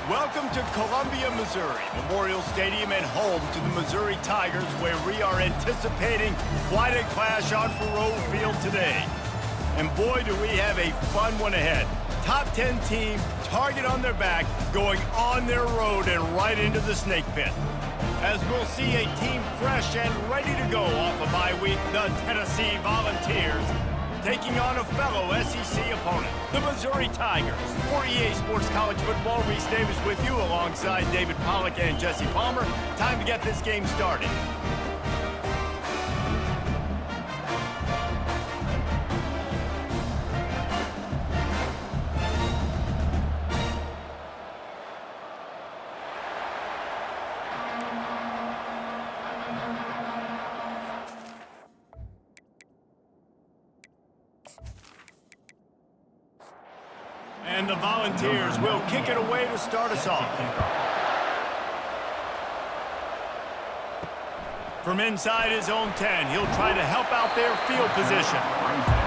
Welcome to Columbia, Missouri, Memorial Stadium and home to the Missouri Tigers, where we are anticipating quite a clash on Faroe Field today. And boy, do we have a fun one ahead. Top 10 team, target on their back, going on their road and right into the snake pit. As we'll see a team fresh and ready to go off a bye week, the Tennessee Volunteers, taking on a fellow SEC opponent, the Missouri Tigers. For EA Sports College Football, Reese Davis with you alongside David Pollack and Jesse Palmer. Time to get this game started. And the Volunteers will kick it away to start us off. From inside his own 10, he'll try to help out their field position.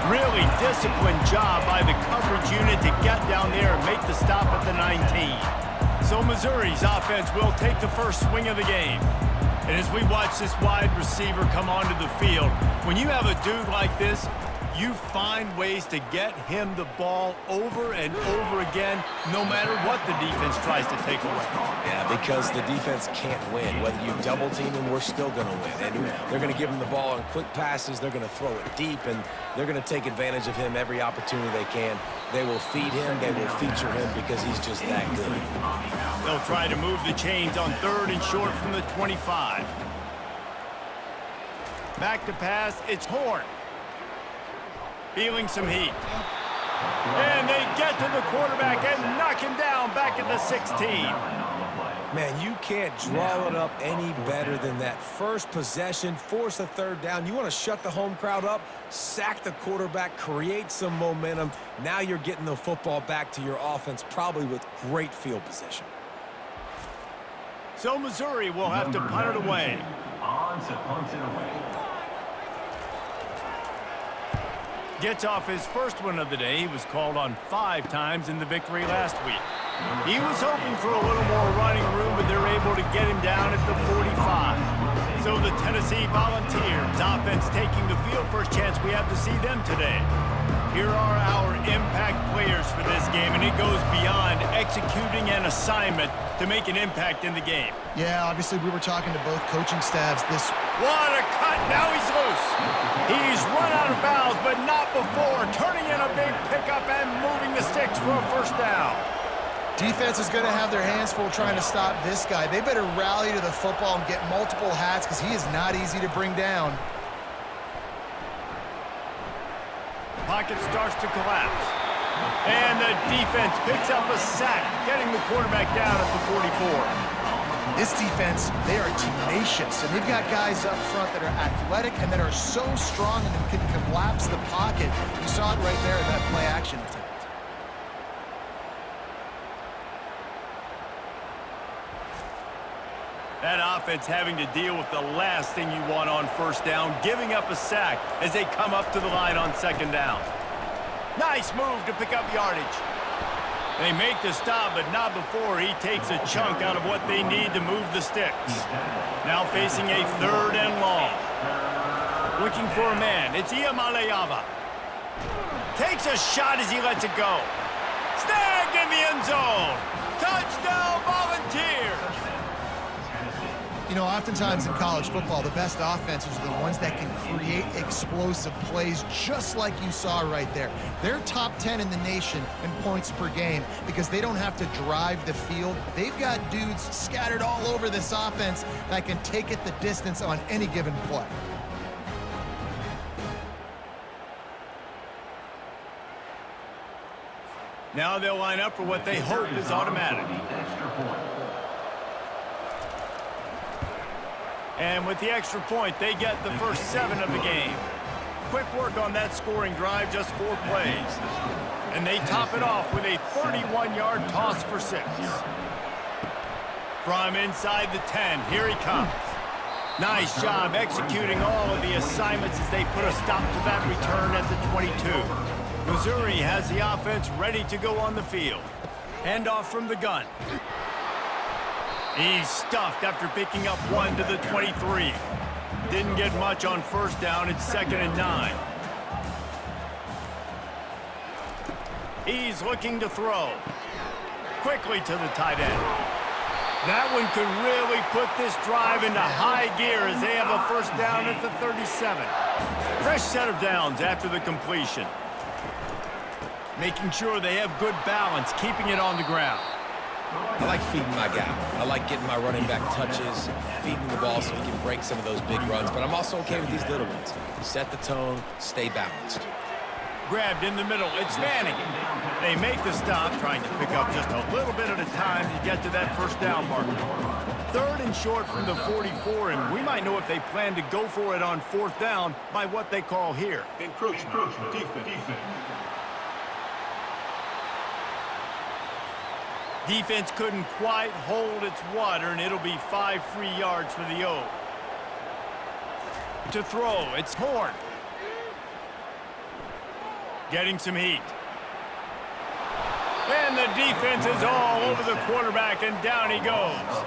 Really disciplined job by the coverage unit to get down there and make the stop at the 19. So Missouri's offense will take the first swing of the game. And as we watch this wide receiver come onto the field, when you have a dude like this, you find ways to get him the ball over and over again, no matter what the defense tries to take away. Yeah, because the defense can't win. Whether you double team him, we're still going to win. And they're going to give him the ball on quick passes. They're going to throw it deep, and they're going to take advantage of him every opportunity they can. They will feed him. They will feature him because he's just that good. They'll try to move the chains on 3rd and short from the 25. Back to pass, it's Horn. Feeling some heat. And they get to the quarterback and knock him down back at the 16. Man, you can't draw it up any better than that. First possession, force a 3rd down. You want to shut the home crowd up, sack the quarterback, create some momentum. Now you're getting the football back to your offense, probably with great field position. So Missouri will have to punt it away. On to punt it away. Gets off his first one of the day. He was called on 5 times in the victory last week. He was hoping for a little more running room, but they're able to get him down at the 45. So the Tennessee Volunteers offense taking the field. First chance we have to see them today. Here are our impact players for this game, and it goes beyond executing an assignment to make an impact in the game. Yeah, obviously we were talking to both coaching staffs this. What a cut! Now he's loose. He's run out of bounds, but not before turning in a big pickup and moving the sticks for a first down. Defense is going to have their hands full trying to stop this guy. They better rally to the football and get multiple hats because he is not easy to bring down. Pocket starts to collapse. And the defense picks up a sack, getting the quarterback down at the 44. This defense, they are tenacious, and they've got guys up front that are athletic and that are so strong and can collapse the pocket. You saw it right there in that play action attempt. That offense having to deal with the last thing you want on first down, giving up a sack as they come up to the line on 2nd down. Nice move to pick up yardage. They make the stop, but not before he takes a chunk out of what they need to move the sticks. Now facing a 3rd and long. Looking for a man. It's Iamalaeva. Takes a shot as he lets it go. Snagged in the end zone. Touchdown, Volunteers. You know, oftentimes in college football, the best offenses are the ones that can create explosive plays, just like you saw right there. They're top 10 in the nation in points per game because they don't have to drive the field. They've got dudes scattered all over this offense that can take it the distance on any given play. Now they'll line up for what they hope is automatic. And with the extra point, they get the first 7 of the game. Quick work on that scoring drive, just 4 plays. And they top it off with a 31-yard toss for 6. From inside the 10, here he comes. Nice job executing all of the assignments as they put a stop to that return at the 22. Missouri has the offense ready to go on the field. Handoff from the gun. He's stuffed after picking up 1 to the 23. Didn't get much on first down. It's 2nd and 9. He's looking to throw. Quickly to the tight end. That one could really put this drive into high gear as they have a first down at the 37. Fresh set of downs after the completion. Making sure they have good balance, keeping it on the ground. I like feeding my guy. I like getting my running back touches, feeding the ball so he can break some of those big runs. But I'm also okay with these little ones. Set the tone, stay balanced. Grabbed in the middle. It's Manning. They make the stop, trying to pick up just a little bit at a time to get to that first down marker. 3rd and short from the 44, and we might know if they plan to go for it on 4th down by what they call here. Encroachment. Defense. Defense couldn't quite hold its water, and it'll be 5 free yards for the O. To throw, it's Horn. Getting some heat. And the defense is all over the quarterback, and down he goes.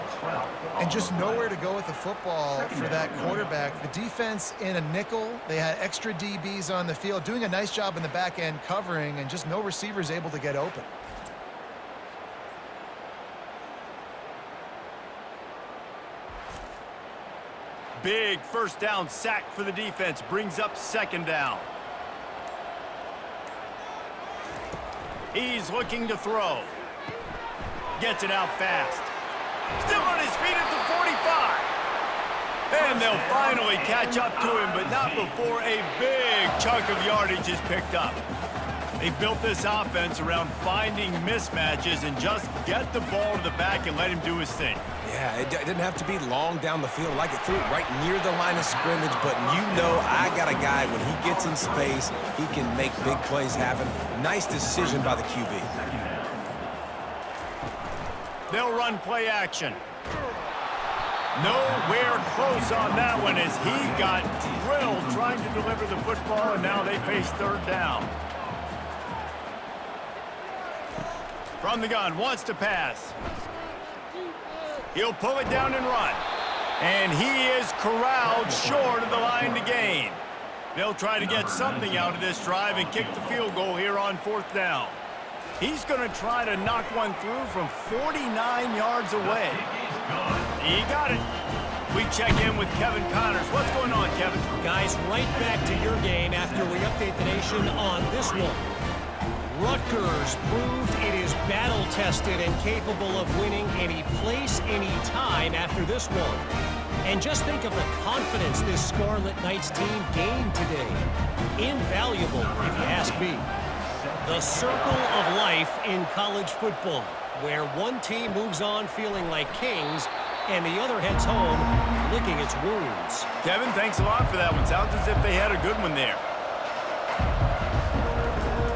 And just nowhere to go with the football for that quarterback. The defense in a nickel, they had extra DBs on the field, doing a nice job in the back end covering, and just no receivers able to get open. Big first down sack for the defense, brings up 2nd down. He's looking to throw. Gets it out fast. Still on his feet at the 45. And they'll finally catch up to him, but not before a big chunk of yardage is picked up. They built this offense around finding mismatches and just get the ball to the back and let him do his thing. Yeah, it didn't have to be long down the field. Like it threw it right near the line of scrimmage, but you know I got a guy, when he gets in space, he can make big plays happen. Nice decision by the QB. They'll run play action. Nowhere close on that one as he got drilled trying to deliver the football, and now they face 3rd down. From the gun, wants to pass. He'll pull it down and run. And he is corralled short of the line to gain. They'll try to get something out of this drive and kick the field goal here on 4th down. He's going to try to knock one through from 49 yards away. He got it. We check in with Kevin Connors. What's going on, Kevin? Guys, right back to your game after we update the nation on this one. Rutgers proved it is battle-tested and capable of winning any place, any time after this one. And just think of the confidence this Scarlet Knights team gained today. Invaluable, if you ask me. The circle of life in college football, where one team moves on feeling like kings and the other heads home licking its wounds. Kevin, thanks a lot for that one. Sounds as if they had a good one there.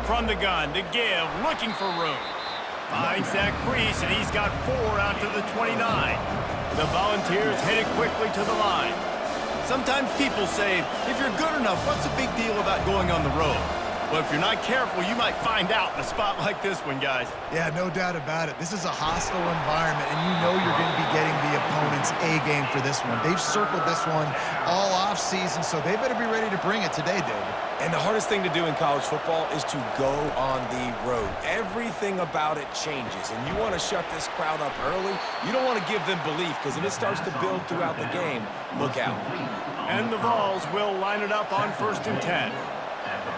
From the gun, to give, looking for room. Finds that crease, and he's got 4 out to the 29. The Volunteers headed quickly to the line. Sometimes people say, if you're good enough, what's the big deal about going on the road? Well, if you're not careful, you might find out in a spot like this one, guys. Yeah, no doubt about it. This is a hostile environment, and you know you're going to be getting the opponent's A game for this one. They've circled this one all offseason, so they better be ready to bring it today, David. And the hardest thing to do in college football is to go on the road. Everything about it changes, and you want to shut this crowd up early. You don't want to give them belief, because if it starts to build throughout the game, look out. And the Vols will line it up on 1st and 10.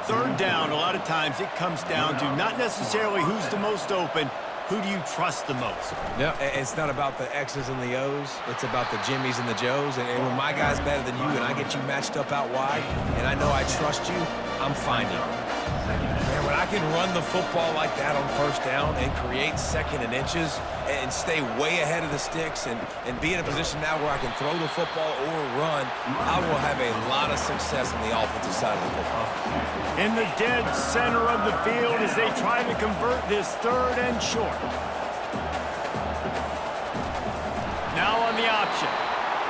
3rd down, a lot of times it comes down to not necessarily who's the most open, who do you trust the most? No, it's not about the X's and the O's. It's about the Jimmys and the Joes. And when my guy's better than you and I get you matched up out wide, and I know I trust you, I'm finding it. Man, when I can run the football like that on 1st down and create 2nd and inches and stay way ahead of the sticks and be in a position now where I can throw the football or run, I will have a lot of success on the offensive side of the football. In the dead center of the field as they try to convert this 3rd and short. Now on the option.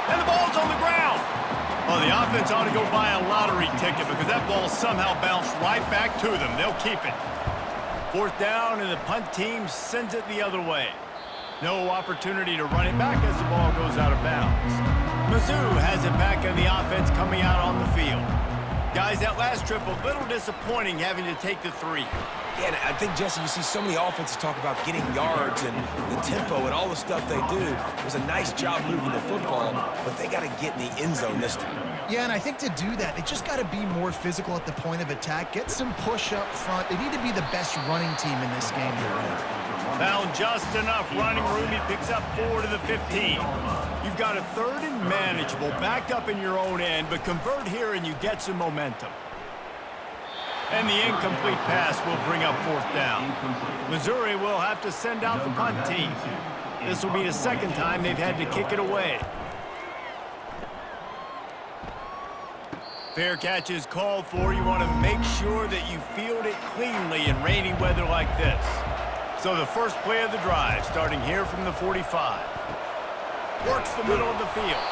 And the ball's on the ground. Well, the offense ought to go buy a lottery ticket because that ball somehow bounced right back to them. They'll keep it. 4th down, and the punt team sends it the other way. No opportunity to run it back as the ball goes out of bounds. Mizzou has it back in the offense coming out on the field. Guys, that last trip, a little disappointing having to take the 3. Yeah, and I think, Jesse, you see so many offenses talk about getting yards and the tempo and all the stuff they do. It was a nice job moving the football, but they got to get in the end zone this time. Yeah, and I think to do that, they just got to be more physical at the point of attack, get some push up front. They need to be the best running team in this game they're in. Found just enough running room. He picks up 4 to the 15. You've got a 3rd and manageable, backed up in your own end, but convert here and you get some momentum. And the incomplete pass will bring up 4th down. Missouri will have to send out the punt team. This will be the second time they've had to kick it away. Fair catch is called for. You want to make sure that you field it cleanly in rainy weather like this. So the first play of the drive, starting here from the 45. Works the middle of the field.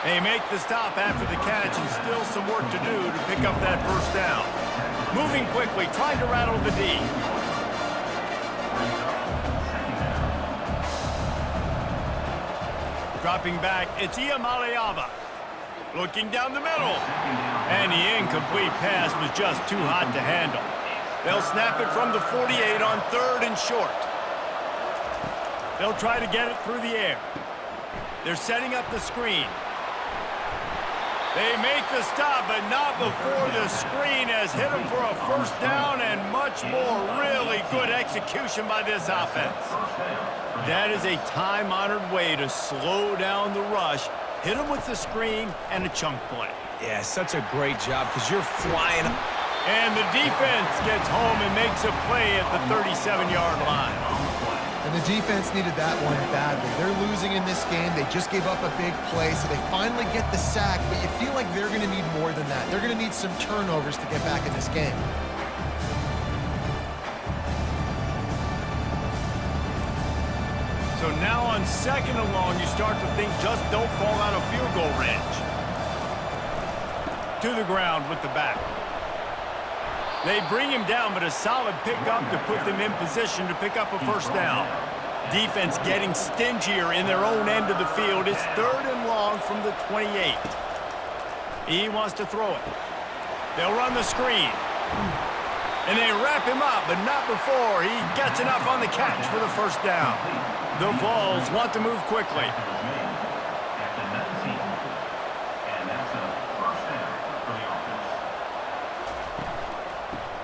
They make the stop after the catch, and still some work to do to pick up that first down. Moving quickly, trying to rattle the D. Dropping back, it's Iamalaeva. Looking down the middle. And the incomplete pass was just too hot to handle. They'll snap it from the 48 on 3rd and short. They'll try to get it through the air. They're setting up the screen. They make the stop, but not before the screen has hit them for a first down and much more. Really good execution by this offense. That is a time-honored way to slow down the rush. Hit them with the screen and a chunk play. Yeah, such a great job because you're flying. And the defense gets home and makes a play at the 37-yard line. And the defense needed that one badly. They're losing in this game. They just gave up a big play, so they finally get the sack, but you feel like they're going to need more than that. They're going to need some turnovers to get back in this game. So now on 2nd and long, you start to think just don't fall out of field goal range. To the ground with the back. They bring him down, but a solid pickup to put them in position to pick up a first down. Defense getting stingier in their own end of the field. It's 3rd and long from the 28. He wants to throw it. They'll run the screen. And they wrap him up, but not before he gets enough on the catch for the first down. The Vols want to move quickly.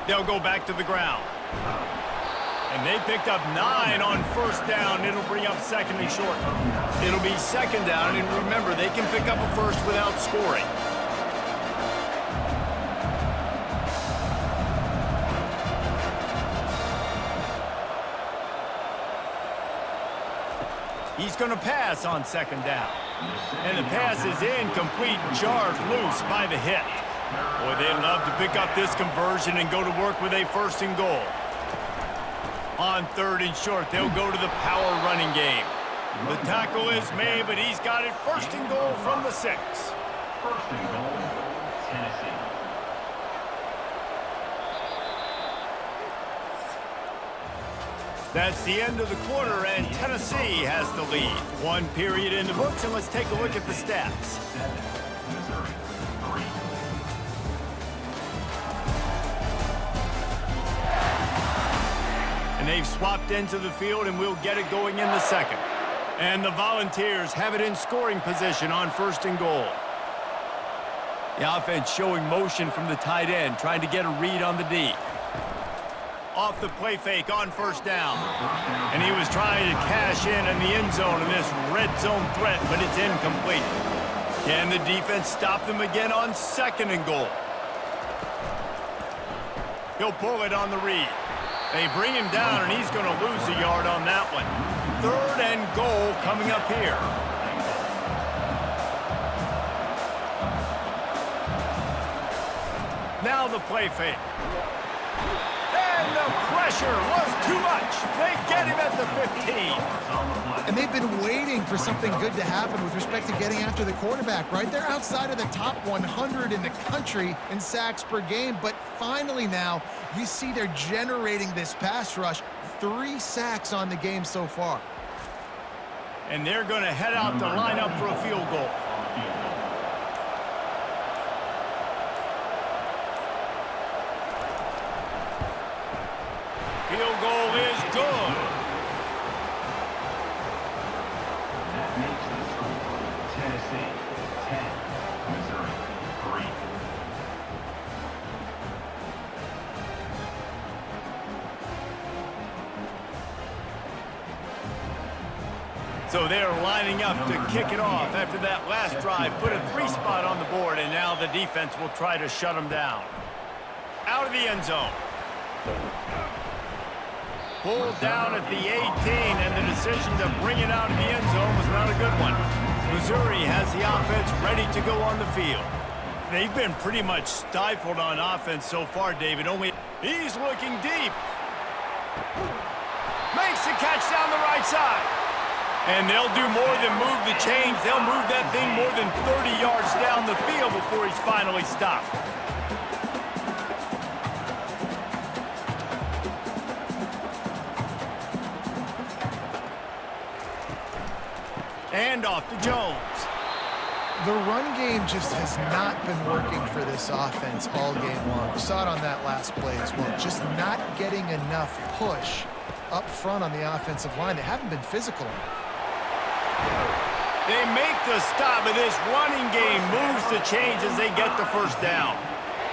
They'll go back to the ground. And they picked up 9 on first down. It'll bring up 2nd and short. It'll be 2nd down, and remember, they can pick up a first without scoring. He's going to pass on 2nd down. And the pass is incomplete, jarred loose by the hit. Boy, they'd love to pick up this conversion and go to work with a 1st and goal. On 3rd and short, they'll go to the power running game. The tackle is made, but he's got it 1st and goal from the 6. 1st and goal, Tennessee. That's the end of the quarter, and Tennessee has the lead. 1 period in the books, and let's take a look at the stats. Missouri, 3. And they've swapped into the field, and we'll get it going in the 2nd. And the Volunteers have it in scoring position on 1st and goal. The offense showing motion from the tight end, trying to get a read on the D. Off the play fake on 1st down. And he was trying to cash in the end zone in this red zone threat, but it's incomplete. Can the defense stop them again on 2nd and goal? He'll pull it on the read. They bring him down, and he's going to lose a yard on that one. 3rd and goal coming up here. Now the play fake. And the pressure was too much. They get him at the 15. And they've been waiting for something good to happen with respect to getting after the quarterback, right? They're outside of the top 100 in the country in sacks per game, but finally now you see they're generating this pass rush. 3 sacks on the game so far. And they're going to head out to line up for a field goal. Field goal is good. That makes the score Tennessee 10, Missouri 3. So they're lining up to kick it off after that last drive. Put a 3 spot on the board, and now the defense will try to shut them down. Out of the end zone. Pulled down at the 18, and the decision to bring it out of the end zone was not a good one. Missouri has the offense ready to go on the field. They've been pretty much stifled on offense so far, David. He's looking deep. Makes the catch down the right side. And they'll do more than move the chains. They'll move that thing more than 30 yards down the field before he's finally stopped. And off to Jones. The run game just has not been working for this offense all game long. We saw it on that last play as well. Just not getting enough push up front on the offensive line. They haven't been physical enough. They make the stop, and this running game moves the chains as they get the first down.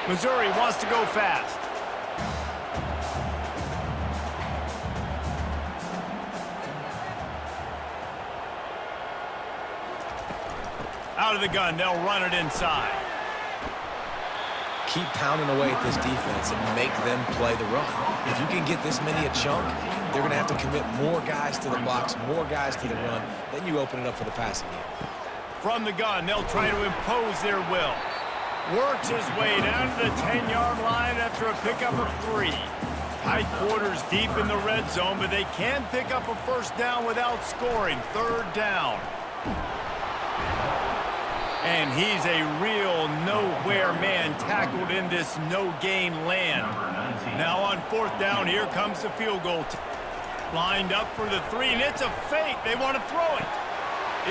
Missouri wants to go fast. Out of the gun, they'll run it inside. Keep pounding away at this defense and make them play the run. If you can get this many a chunk, they're going to have to commit more guys to the box, more guys to the run. Then you open it up for the passing game. From the gun, they'll try to impose their will. Works his way down to the 10-yard line after a pickup of 3. Tight quarters deep in the red zone, but they can pick up a first down without scoring. 3rd down. And he's a real nowhere man tackled in this no-gain land. Now on 4th down, here comes the field goal. Lined up for the 3, and it's a fake. They want to throw it.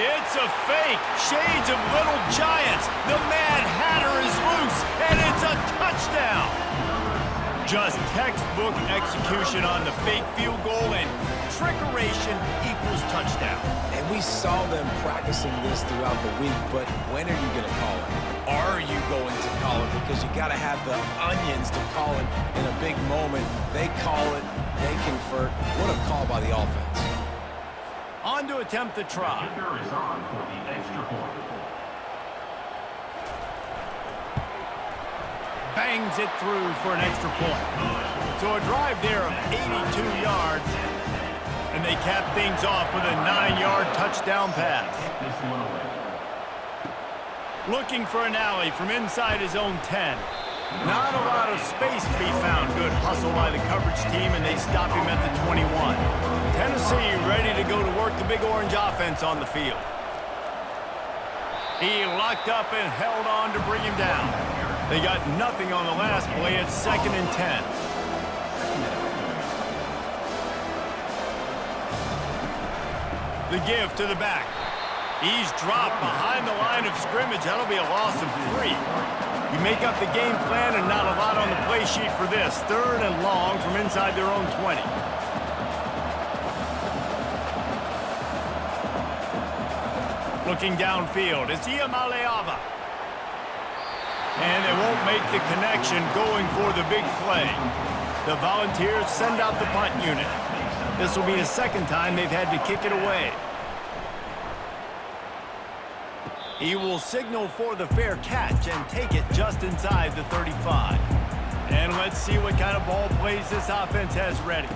It's a fake. Shades of Little Giants. The Mad Hatter is loose, and it's a touchdown. Just textbook execution on the fake field goal, and trickeration equals touchdown. And we saw them practicing this throughout the week, but when are you going to call it? Are you going to call it? Because you got to have the onions to call it in a big moment. They call it, they convert. What a call by the offense. On to attempt the try. Kicker is on for the extra point. Bangs it through for an extra point. So a drive there of 82 yards. And they cap things off with a 9-yard touchdown pass. This one away. Looking for an alley from inside his own 10. Not a lot of space to be found. Good hustle by the coverage team, and they stop him at the 21. Tennessee ready to go to work the Big Orange offense on the field. He locked up and held on to bring him down. They got nothing on the last play. It's 2nd and 10. The give to the back. He's dropped behind the line of scrimmage. That'll be a loss of 3. You make up the game plan and not a lot on the play sheet for this. 3rd and long from inside their own 20. Looking downfield, it's Iamalaeva. And they won't make the connection going for the big play. The Volunteers send out the punt unit. This will be the 2nd time they've had to kick it away. He will signal for the fair catch and take it just inside the 35. And let's see what kind of ball plays this offense has ready.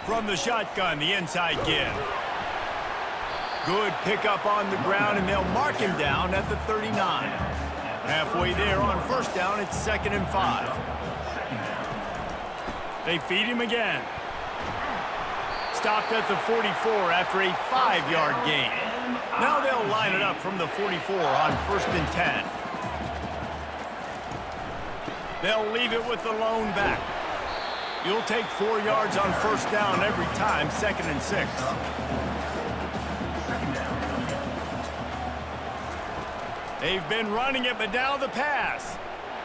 From the shotgun, the inside give. Good pickup on the ground, and they'll mark him down at the 39. Halfway there on 1st down, it's 2nd and 5. They feed him again. Stopped at the 44 after a 5-yard gain. Now they'll line it up from the 44 on 1st and 10. They'll leave it with the lone back. You'll take 4 yards on 1st down every time, 2nd and 6. They've been running it, but now the pass.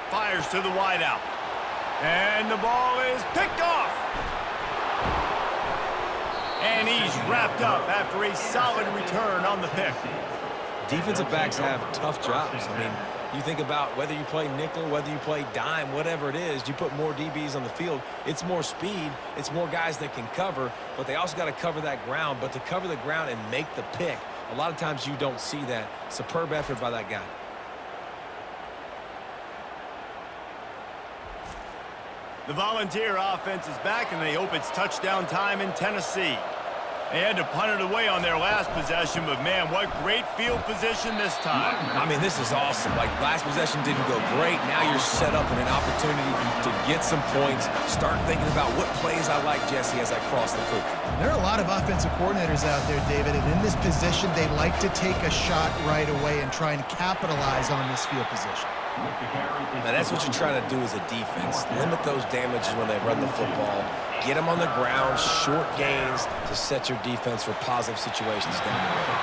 Fires to the wideout. And the ball is picked off. And he's wrapped up after a solid return on the pick. Defensive backs have tough jobs. I mean, you think about whether you play nickel, whether you play dime, whatever it is, you put more DBs on the field. It's more speed. It's more guys that can cover, but they also got to cover that ground. But to cover the ground and make the pick, a lot of times you don't see that. Superb effort by that guy. The Volunteer offense is back, and they hope it's touchdown time in Tennessee. They had to punt it away on their last possession, but man, what great field position this time. I mean, this is awesome. Like, last possession didn't go great. Now you're set up in an opportunity to get some points. Start thinking about what plays I like, Jesse, as I cross the field. There are a lot of offensive coordinators out there, David, and in this position, they like to take a shot right away and try and capitalize on this field position. Now, that's what you're trying to do as a defense. Limit those damages when they run the football. Get them on the ground, short gains to set your defense for positive situations down the road.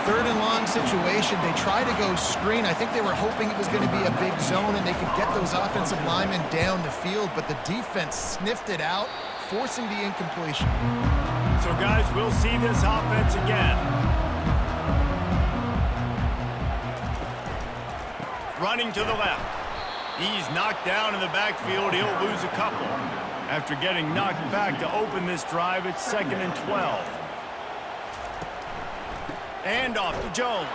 Third and long situation, they try to go screen. I think they were hoping it was going to be a big zone and they could get those offensive linemen down the field, but the defense sniffed it out, forcing the incompletion. So, guys, we'll see this offense again. Running to the left. He's knocked down in the backfield. He'll lose a couple. After getting knocked back to open this drive, it's 2nd and 12. And off to Jones.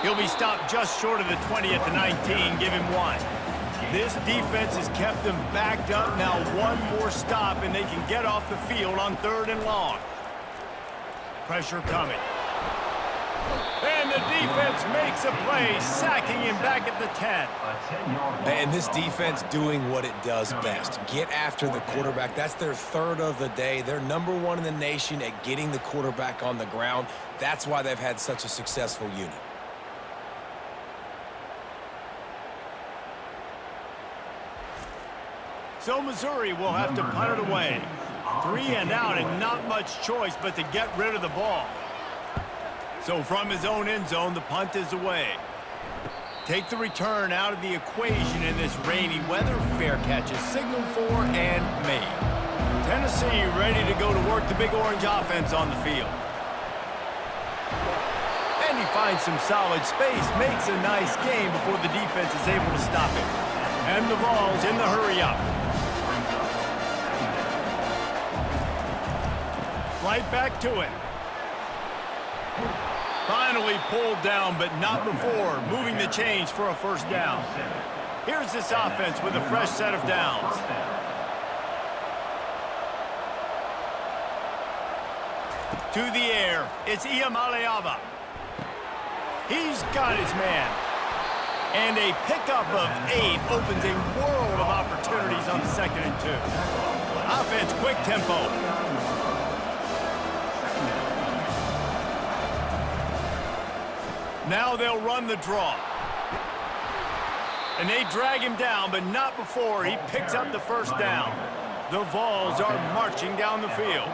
He'll be stopped just short of the 20 at the 19. Give him 1. This defense has kept them backed up. Now one more stop, and they can get off the field on 3rd and long. Pressure coming. And the defense makes a play, sacking him back at the 10. And this defense doing what it does best. Get after the quarterback. That's their 3rd of the day. They're #1 in the nation at getting the quarterback on the ground. That's why they've had such a successful unit. So Missouri will have to punt it away. 3 and out, and not much choice but to get rid of the ball. So from his own end zone, the punt is away. Take the return out of the equation in this rainy weather. Fair catch is signaled for and made. Tennessee ready to go to work the Big Orange offense on the field. And he finds some solid space, makes a nice game before the defense is able to stop it. And the Vols in the hurry-up. Right back to it. Finally pulled down, but not before, moving the chains for a 1st down. Here's this offense with a fresh set of downs. To the air, it's Iamalaeva. He's got his man. And a pickup of 8 opens a world of opportunities on 2nd and 2. Offense, quick tempo. Now they'll run the draw. And they drag him down, but not before he picks up the 1st down. The Vols are marching down the field.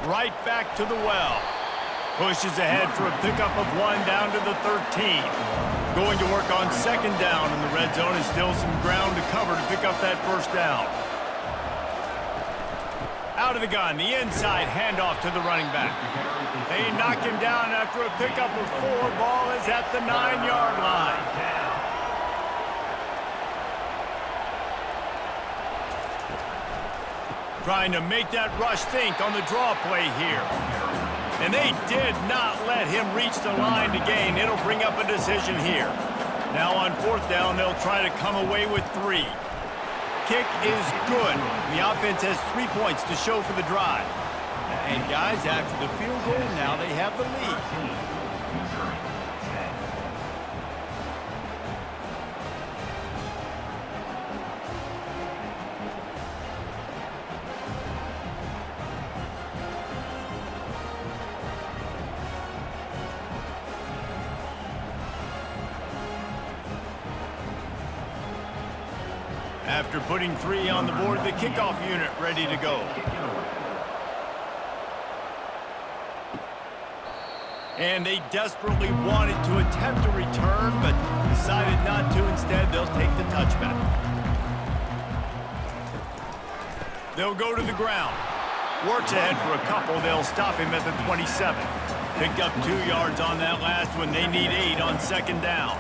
Right back to the well. Pushes ahead for a pickup of 1 down to the 13. Going to work on 2nd down, and the red zone is still some ground to cover to pick up that 1st down. Out of the gun, the inside handoff to the running back. They knock him down after a pickup of 4. Ball is at the 9-yard line. Trying to make that rush think on the draw play here. And they did not let him reach the line to gain. It'll bring up a decision here. Now on 4th down, they'll try to come away with 3. Kick is good. The offense has 3 points to show for the drive. And guys, after the field goal, now they have the lead. After putting 3 on the board, the kickoff unit ready to go. And they desperately wanted to attempt a return, but decided not to. Instead, they'll take the touchback. They'll go to the ground. Works ahead for a couple. They'll stop him at the 27. Picked up 2 yards on that last one. They need 8 on second down.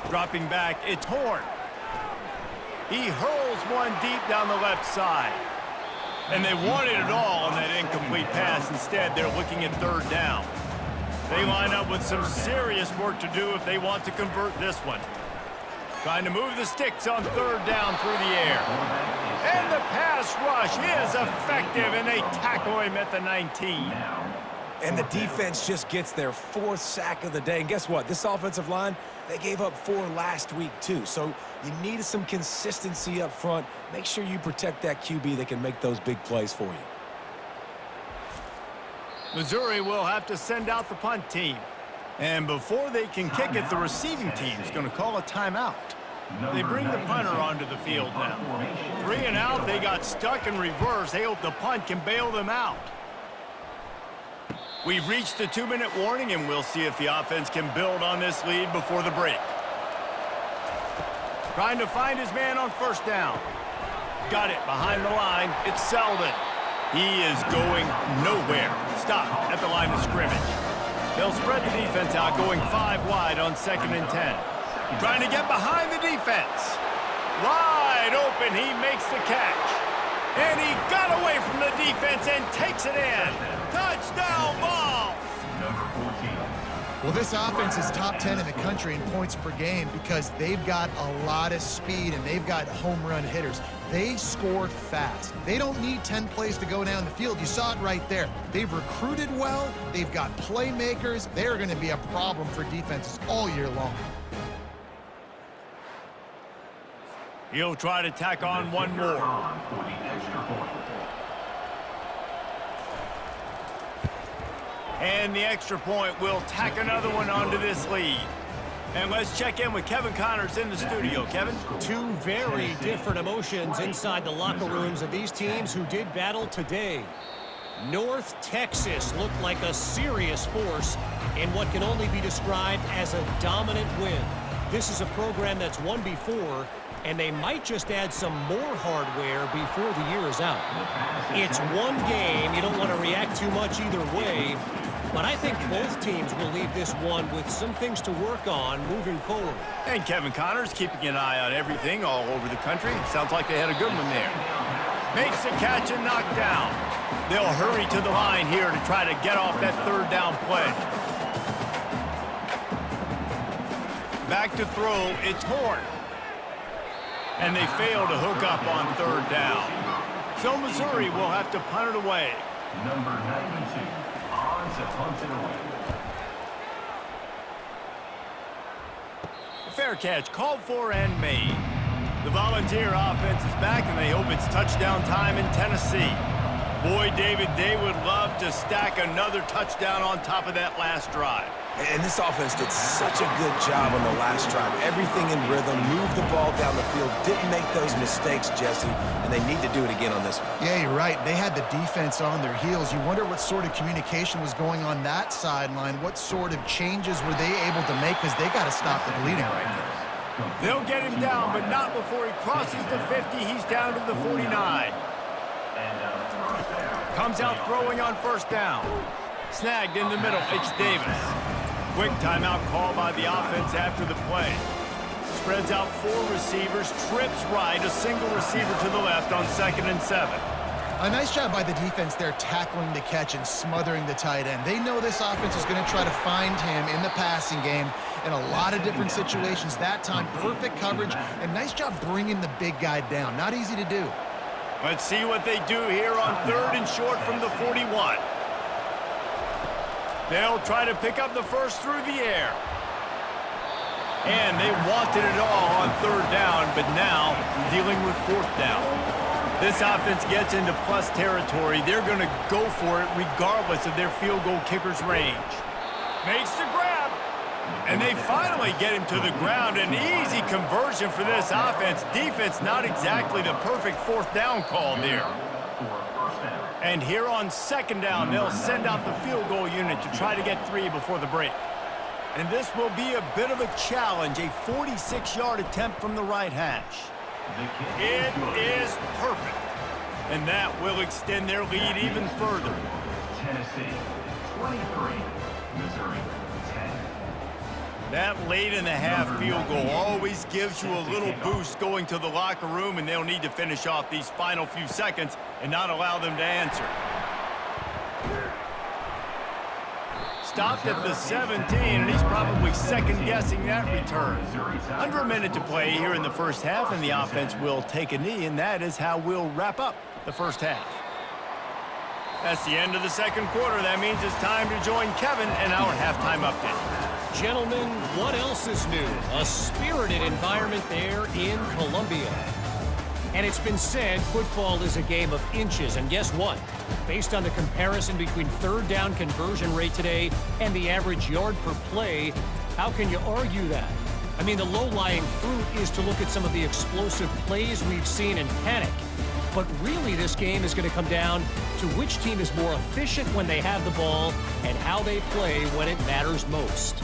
Dropping back, it's Horn. He hurls one deep down the left side. And they wanted it all on that incomplete pass. Instead, they're looking at third down. They line up with some serious work to do if they want to convert this one. Trying to move the sticks on third down through the air. And the pass rush is effective, and they tackle him at the 19. And the defense just gets their 4th sack of the day. And guess what? This offensive line, they gave up 4 last week too. So you need some consistency up front. Make sure you protect that QB that can make those big plays for you. Missouri will have to send out the punt team. And before they can kick it, the receiving team is going to call a timeout. They bring the punter onto the field now. 3 and out, they got stuck in reverse. They hope the punt can bail them out. We've reached the 2-minute warning, and we'll see if the offense can build on this lead before the break. Trying to find his man on first down. Got it behind the line. It's Selden. He is going nowhere. Stop at the line of scrimmage. They'll spread the defense out, going 5 wide on 2nd and 10. Trying to get behind the defense. Wide open, he makes the catch. And he got away from the defense and takes it in. Touchdown ball! Number 14. Well, this offense is top 10 in the country in points per game because they've got a lot of speed and they've got home run hitters. They score fast. They don't need 10 plays to go down the field. You saw it right there. They've recruited well. They've got playmakers. They're going to be a problem for defenses all year long. He'll try to tack on one more. For the extra point. And the extra point will tack another one onto this lead. And let's check in with Kevin Connors in the studio. Kevin? 2 very different emotions inside the locker rooms of these teams who did battle today. North Texas looked like a serious force in what can only be described as a dominant win. This is a program that's won before, and they might just add some more hardware before the year is out. It's one game. You don't want to react too much either way, but I think both teams will leave this one with some things to work on moving forward. And Kevin Connors keeping an eye on everything all over the country. Sounds like they had a good one there. Makes the catch and knocked down. They'll hurry to the line here to try to get off that third down play. Back to throw, it's Horn. And they fail to hook up on third down. So Missouri will have to punt it away. Number 92. On to punt it away. Fair catch called for and made. The Volunteer offense is back, and they hope it's touchdown time in Tennessee. Boy, David, they would love to stack another touchdown on top of that last drive. And this offense did such a good job on the last drive. Everything in rhythm, moved the ball down the field, didn't make those mistakes, Jesse, and they need to do it again on this one. Yeah, you're right. They had the defense on their heels. You wonder what sort of communication was going on that sideline. What sort of changes were they able to make, because they got to stop the bleeding right now. They'll get him down, but not before he crosses the 50. He's down to the 49. Comes out throwing on first down. Snagged in the middle, it's Davis. Quick timeout call by the offense after the play. Spreads out 4 receivers, trips right, a single receiver to the left on 2nd and 7. A nice job by the defense there tackling the catch and smothering the tight end. They know this offense is going to try to find him in the passing game in a lot of different situations. That time, perfect coverage, and nice job bringing the big guy down. Not easy to do. Let's see what they do here on 3rd and short from the 41. They'll try to pick up the first through the air. And they wanted it all on 3rd down, but now dealing with 4th down. This offense gets into plus territory. They're going to go for it regardless of their field goal kicker's range. Makes the grab. And they finally get him to the ground. An easy conversion for this offense. Defense not exactly the perfect 4th down call there. And here on second down, they'll send out the field goal unit to try to get 3 before the break. And this will be a bit of a challenge, a 46-yard attempt from the right hash. It is perfect. And that will extend their lead even further. Tennessee 23, Missouri 10. That late-in-the-half field goal always gives you a little boost going to the locker room, and they'll need to finish off these final few seconds and not allow them to answer. Stopped at the 17, and he's probably second-guessing that return. Under a minute to play here in the first half, and the offense will take a knee, and that is how we'll wrap up the first half. That's the end of the second quarter. That means it's time to join Kevin in our halftime update. Gentlemen, what else is new? A spirited environment there in Columbia. And it's been said football is a game of inches, and guess what? Based on the comparison between third down conversion rate today and the average yard per play, how can you argue that? I mean, the low-lying fruit is to look at some of the explosive plays we've seen and panic. But really, this game is going to come down to which team is more efficient when they have the ball and how they play when it matters most.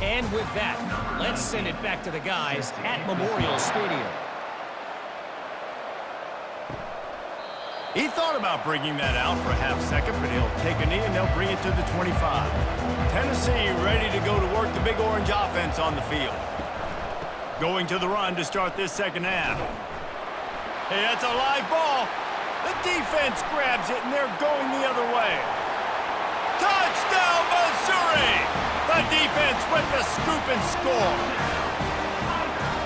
And with that, let's send it back to the guys at Memorial Stadium. He thought about bringing that out for a half second, but he'll take a knee and they'll bring it to the 25. Tennessee ready to go to work the Big Orange offense on the field. Going to the run to start this second half. Hey, that's a live ball. The defense grabs it, and they're going the other way. Touchdown, Missouri! The defense with the scoop and score.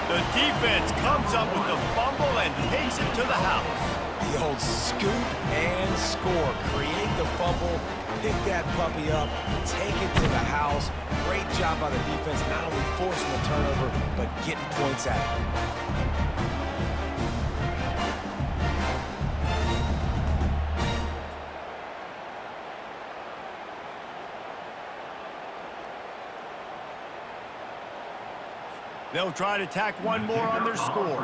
The defense comes up with the fumble and takes it to the house. The old scoop and score. Create the fumble, pick that puppy up, take it to the house. Great job by the defense, not only forcing the turnover, but getting points out of it. They'll try to tack one more on their score.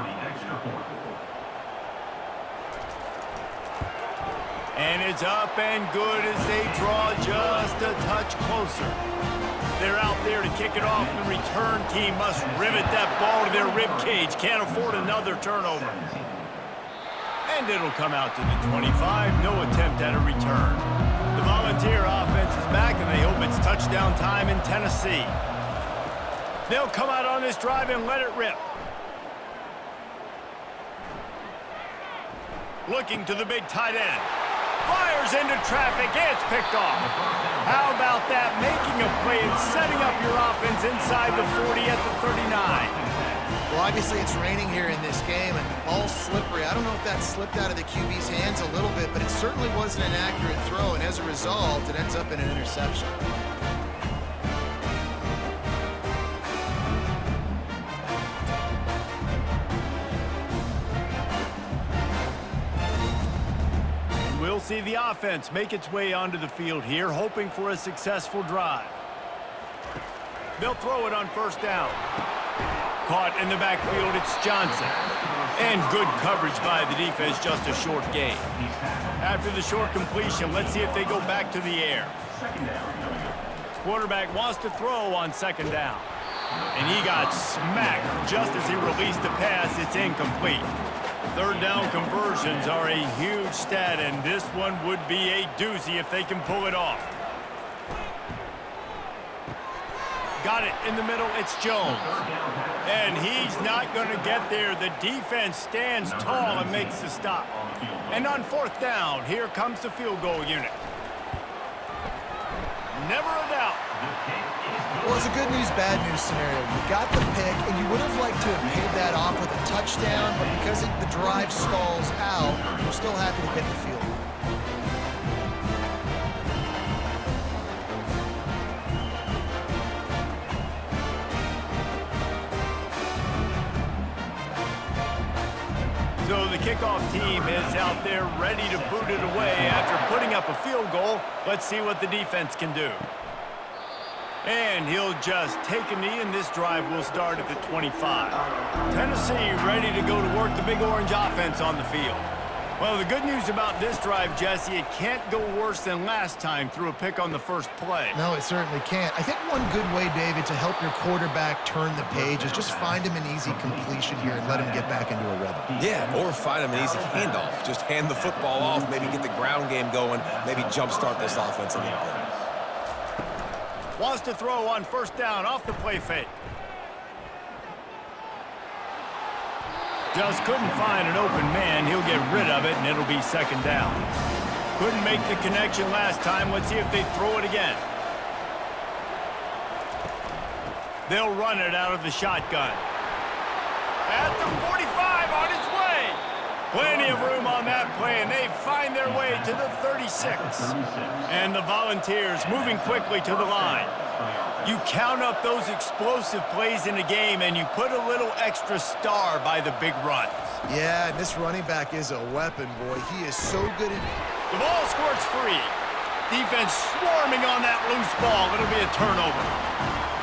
And it's up and good as they draw just a touch closer. They're out there to kick it off. The return team must rivet that ball to their rib cage. Can't afford another turnover. And it'll come out to the 25. No attempt at a return. The Volunteer offense is back, and they hope it's touchdown time in Tennessee. They'll come out on this drive and let it rip. Looking to the big tight end. Fires into traffic. It's picked off. How about that? Making a play and setting up your offense inside the 40 at the 39. Well, obviously it's raining here in this game, and the ball's slippery. I don't know if that slipped out of the QB's hands a little bit, but it certainly wasn't an accurate throw, and as a result, it ends up in an interception. We'll see the offense make its way onto the field here, hoping for a successful drive. They'll throw it on first down. Caught in the backfield, it's Johnson. And good coverage by the defense, just a short gain. After the short completion, let's see if they go back to the air. Quarterback wants to throw on second down. And he got smacked just as he released the pass. It's incomplete. Third down conversions are a huge stat, and this one would be a doozy if they can pull it off. Got it in the middle, it's Jones. And he's not going to get there. The defense stands tall and makes the stop. And on fourth down, here comes the field goal unit. Never a doubt. Well, it's a good news, bad news scenario. You got the pick, and you would have liked to have paid that off with a touchdown, but because the drive stalls out, we're still happy to get the field. So the kickoff team is out there ready to boot it away after putting up a field goal. Let's see what the defense can do. And he'll just take a knee, and this drive will start at the 25. Tennessee ready to go to work the Big Orange offense on the field. Well, the good news about this drive, Jesse, it can't go worse than last time through a pick on the first play. No, it certainly can't. I think one good way, David, to help your quarterback turn the page is just find him an easy completion here and let him get back into a rhythm. Yeah, or find him an easy handoff. Just hand the football off, maybe get the ground game going, maybe jumpstart this offense a little bit. Wants to throw on first down off the play fake. Just couldn't find an open man. He'll get rid of it, and it'll be second down. Couldn't make the connection last time. Let's see if they throw it again. They'll run it out of the shotgun. At the 45, on his way. Plenty of room on that play, and they find their way to the 36. And the Volunteers moving quickly to the line. You count up those explosive plays in a game, and you put a little extra star by the big runs. Yeah, and this running back is a weapon, boy. He is so good at... The ball squirts free. Defense swarming on that loose ball. It'll be a turnover.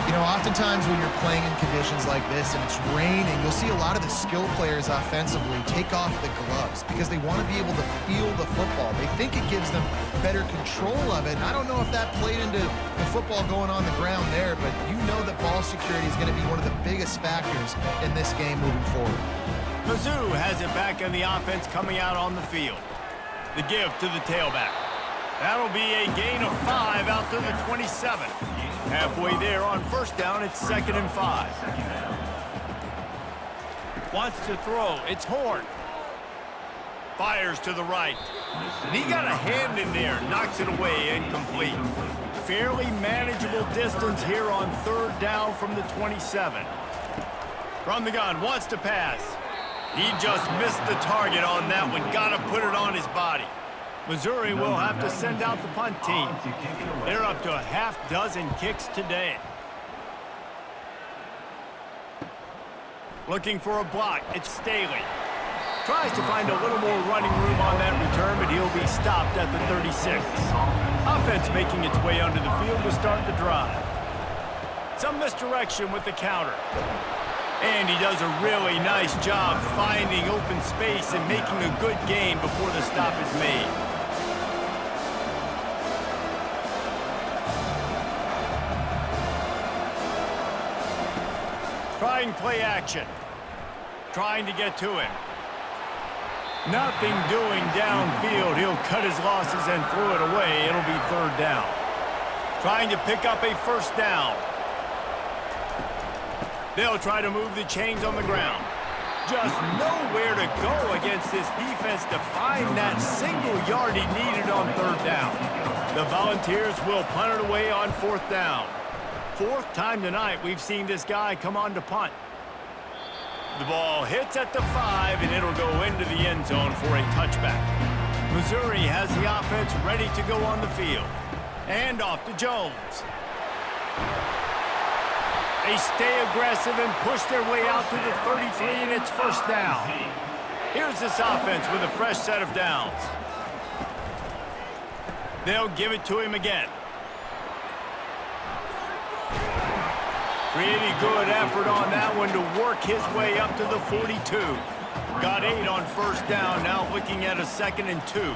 You know, oftentimes when you're playing in conditions like this and it's raining, you'll see a lot of the skill players offensively take off the gloves because they want to be able to feel the football. They think it gives them better control of it. And I don't know if that played into the football going on the ground there, but you know that ball security is going to be one of the biggest factors in this game moving forward. Mizzou has it back in the offense coming out on the field. The give to the tailback. That'll be a gain of 5 out to the 27. Halfway there on first down, it's 2nd and 5. Wants to throw. It's Horn. Fires to the right. And he got a hand in there. Knocks it away. Incomplete. Fairly manageable distance here on 3rd down from the 27. From the gun. Wants to pass. He just missed the target on that one. Got to put it on his body. Missouri will have to send out the punt team. They're up to a half-dozen kicks today. Looking for a block. It's Staley. Tries to find a little more running room on that return, but he'll be stopped at the 36. Offense making its way onto the field to start the drive. Some misdirection with the counter. And he does a really nice job finding open space and making a good gain before the stop is made. Trying play action. Trying to get to him. Nothing doing downfield. He'll cut his losses and throw it away. It'll be 3rd down. Trying to pick up a first down. They'll try to move the chains on the ground. Just nowhere to go against this defense to find that single yard he needed on 3rd down. The Volunteers will punt it away on 4th down. 4th time tonight we've seen this guy come on to punt. The ball hits at the 5, and it'll go into the end zone for a touchback. Missouri has the offense ready to go on the field. And off to Jones. They stay aggressive and push their way out to the 33, and it's 1st down. Here's this offense with a fresh set of downs. They'll give it to him again. Pretty good effort on that one to work his way up to the 42. Got 8 on 1st down, now looking at a 2nd and 2.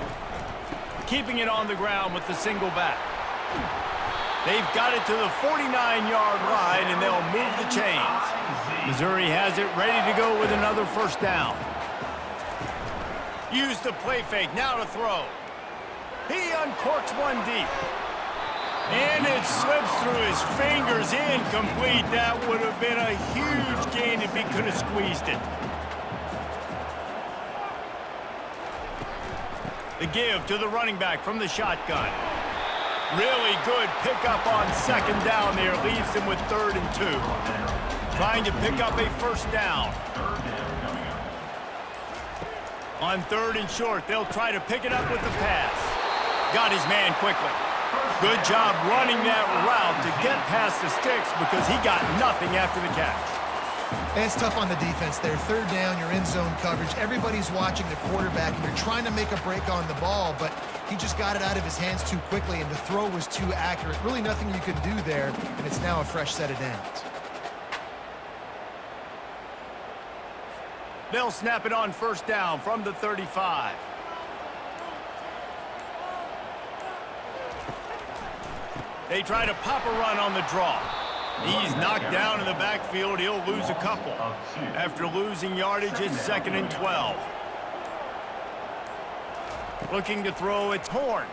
Keeping it on the ground with the single back. They've got it to the 49-yard line, and they'll move the chains. Missouri has it ready to go with another 1st down. Use the play fake, now to throw. He uncorks one deep. And it slips through his fingers, incomplete. That would have been a huge gain if he could have squeezed it. The give to the running back from the shotgun. Really good pickup on 2nd down there. Leaves him with 3rd and 2. Trying to pick up a 1st down. On 3rd and short, they'll try to pick it up with the pass. Got his man quickly. Good job running that route to get past the sticks because he got nothing after the catch. And it's tough on the defense there. 3rd down, you're in zone coverage. Everybody's watching the quarterback, and you're trying to make a break on the ball, but he just got it out of his hands too quickly, and the throw was too accurate. Really nothing you could do there, and it's now a fresh set of downs. They'll snap it on 1st down from the 35. They try to pop a run on the draw. He's knocked down in the backfield. He'll lose a couple. After losing yardage, it's 2nd and 12. Looking to throw, it's Horn.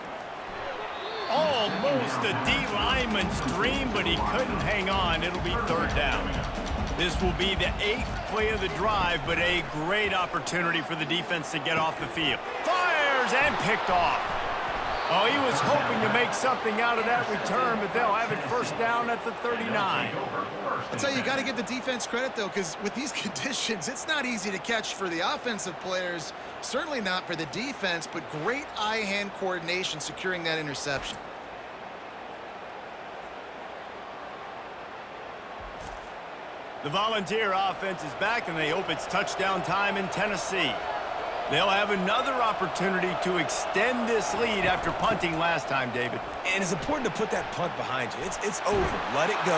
Almost a D lineman's dream, but he couldn't hang on. It'll be 3rd down. This will be the 8th play of the drive, but a great opportunity for the defense to get off the field. Fires and picked off. Oh, he was hoping to make something out of that return, but they'll have it 1st down at the 39. I'll tell you, you got to give the defense credit, though, because with these conditions, it's not easy to catch for the offensive players, certainly not for the defense, but great eye-hand coordination securing that interception. The Volunteer offense is back, and they hope it's touchdown time in Tennessee. They'll have another opportunity to extend this lead after punting last time, David. And it's important to put that punt behind you. It's over. Let it go.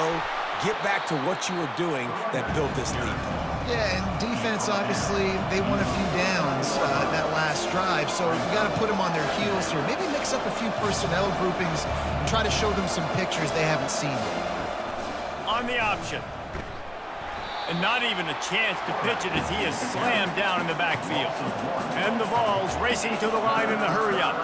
Get back to what you were doing that built this lead. Yeah, and defense, obviously, they won a few downs that last drive, so you got to put them on their heels here. Maybe mix up a few personnel groupings and try to show them some pictures they haven't seen yet. On the option. And not even a chance to pitch it as he is slammed down in the backfield. And the Vols racing to the line in the hurry-up.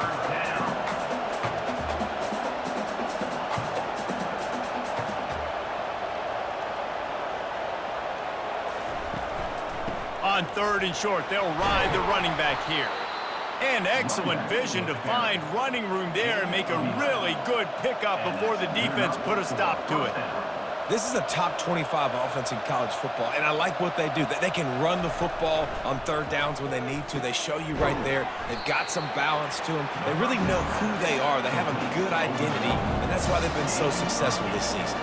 On 3rd and short, they'll ride the running back here. And excellent vision to find running room there and make a really good pickup before the defense put a stop to it. This is a top 25 offense in college football, and I like what they do. They can run the football on 3rd downs when they need to. They show you right there. They've got some balance to them. They really know who they are. They have a good identity, and that's why they've been so successful this season.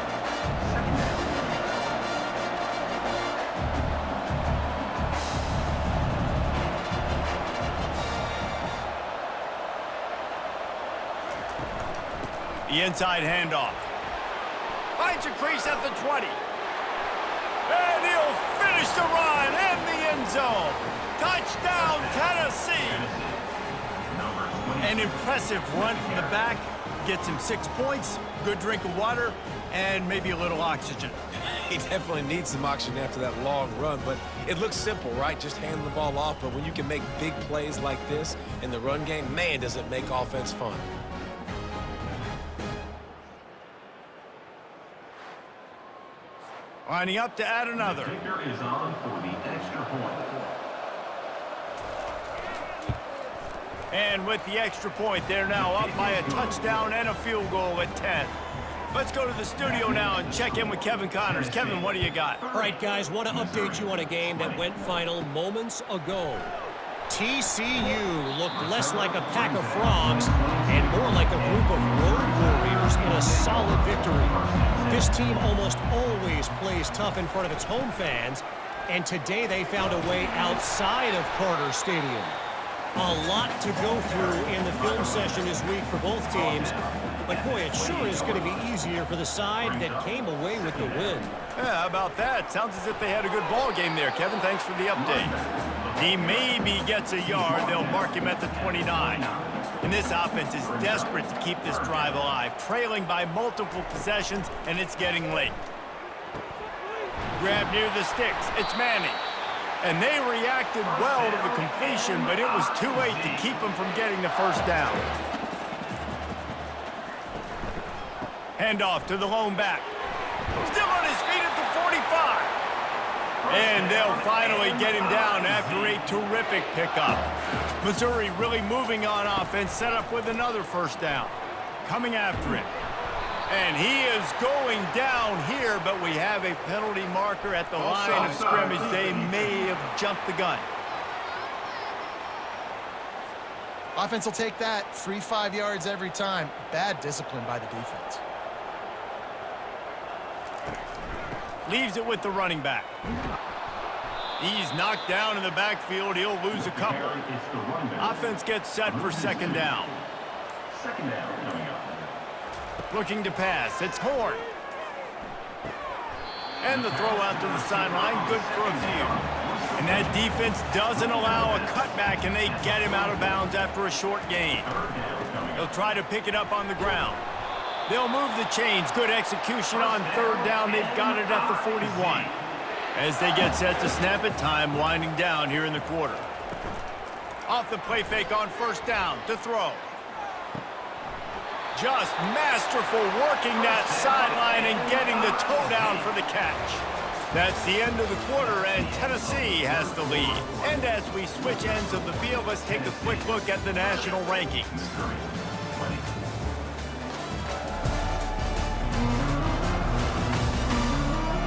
The inside handoff. Finds a crease at the 20. And he'll finish the run in the end zone. Touchdown, Tennessee. An impressive run from the back. Gets him 6 points, good drink of water, and maybe a little oxygen. He definitely needs some oxygen after that long run, but it looks simple, right? Just hand the ball off, but when you can make big plays like this in the run game, man, does it make offense fun. Lining up to add another. The kicker is on for the extra point. And with the extra point, they're now up by a touchdown and a field goal at 10. Let's go to the studio now and check in with Kevin Connors. Kevin, what do you got? All right, guys, want to update you on a game that went final moments ago. TCU looked less like a pack of frogs and more like a group of road warriors in a solid victory. This team almost always plays tough in front of its home fans, and today they found a way outside of Carter Stadium. A lot to go through in the film session this week for both teams, but boy, it sure is going to be easier for the side that came away with the win. Yeah, how about that? Sounds as if they had a good ball game there, Kevin. Thanks for the update. He maybe gets a yard. They'll mark him at the 29. And this offense is desperate to keep this drive alive, trailing by multiple possessions, and it's getting late. Grab near the sticks. It's Manning. And they reacted well to the completion, but it was too late to keep them from getting the first down. Handoff to the lone back. Still on his feet at the 45. And they'll finally get him down after a terrific pickup. Missouri really moving on offense, set up with another first down. Coming after it. And he is going down here, but we have a penalty marker at the line of scrimmage. They may have jumped the gun. Offense will take that. Free 5 yards every time. Bad discipline by the defense. Leaves it with the running back. He's knocked down in the backfield. He'll lose a couple. Offense gets set for second down. Second down coming up. Looking to pass. It's Horn. And the throw out to the sideline. Good for a few. And that defense doesn't allow a cutback, and they get him out of bounds after a short gain. He'll try to pick it up on the ground. They'll move the chains. Good execution on third down. They've got it at the 41. As they get set to snap it, time winding down here in the quarter. Off the play fake on first down to throw. Just masterful working that sideline and getting the toe down for the catch. That's the end of the quarter, and Tennessee has the lead. And as we switch ends of the field, let's take a quick look at the national rankings.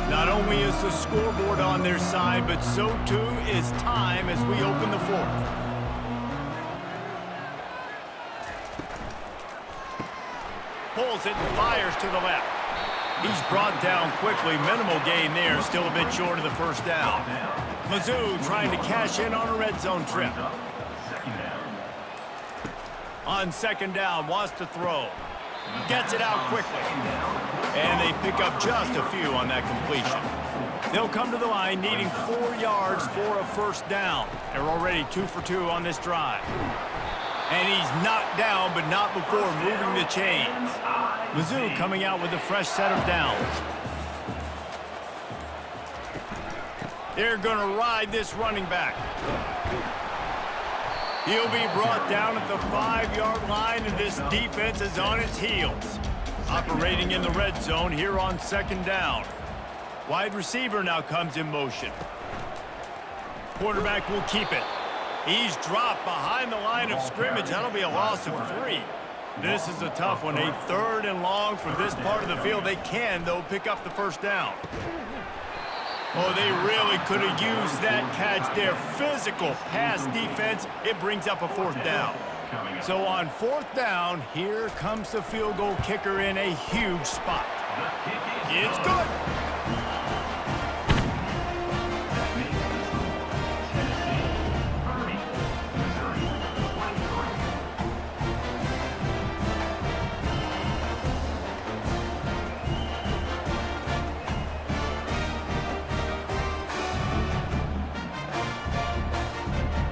Not only is the scoreboard on their side, but so too is time as we open the fourth. Pulls it and fires to the left. He's brought down quickly. Minimal gain there. Still a bit short of the first down. Mizzou trying to cash in on a red zone trip. On second down, wants to throw. Gets it out quickly. And they pick up just a few on that completion. They'll come to the line needing 4 yards for a first down. They're already 2 for 2 on this drive. And he's knocked down, but not before moving the chains. Mizzou coming out with a fresh set of downs. They're going to ride this running back. He'll be brought down at the 5-yard line, and this defense is on its heels. Operating in the red zone here on second down. Wide receiver now comes in motion. Quarterback will keep it. He's dropped behind the line of scrimmage. That'll be a loss of 3. This is a tough one. A 3rd and long for this part of the field. They can, though, pick up the first down. Oh, they really could have used that catch there. Physical pass defense. It brings up a 4th down. So on 4th down, here comes the field goal kicker in a huge spot. It's good.